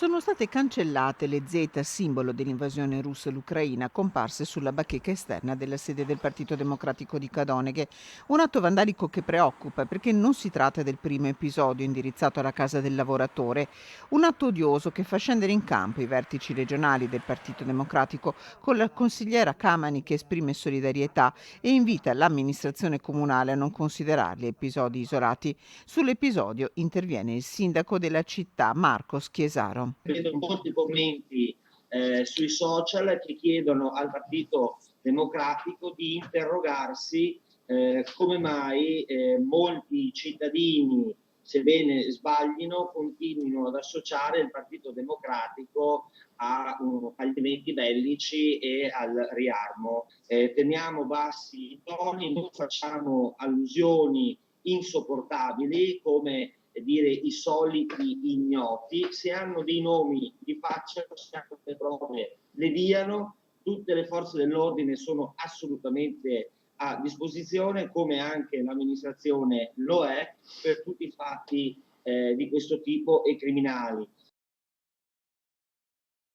Sono state cancellate le Z, simbolo dell'invasione russa all'Ucraina, comparse sulla bacheca esterna della sede del Partito Democratico di Cadoneghe. Un atto vandalico che preoccupa perché non si tratta del primo episodio indirizzato alla Casa del Lavoratore. Un atto odioso che fa scendere in campo i vertici regionali del Partito Democratico con la consigliera Camani che esprime solidarietà e invita l'amministrazione comunale a non considerarli episodi isolati. Sull'episodio interviene il sindaco della città, Marcos Chiesaro. Vedo molti commenti sui social che chiedono al Partito Democratico di interrogarsi come mai molti cittadini, sebbene sbaglino, continuino ad associare il Partito Democratico agli eventi bellici e al riarmo. Teniamo bassi i toni, non facciamo allusioni insopportabili come dire i soliti ignoti. Se hanno dei nomi li facciano, se hanno le prove le diano. Tutte le forze dell'ordine sono assolutamente a disposizione, come anche l'amministrazione lo è per tutti i fatti di questo tipo e criminali.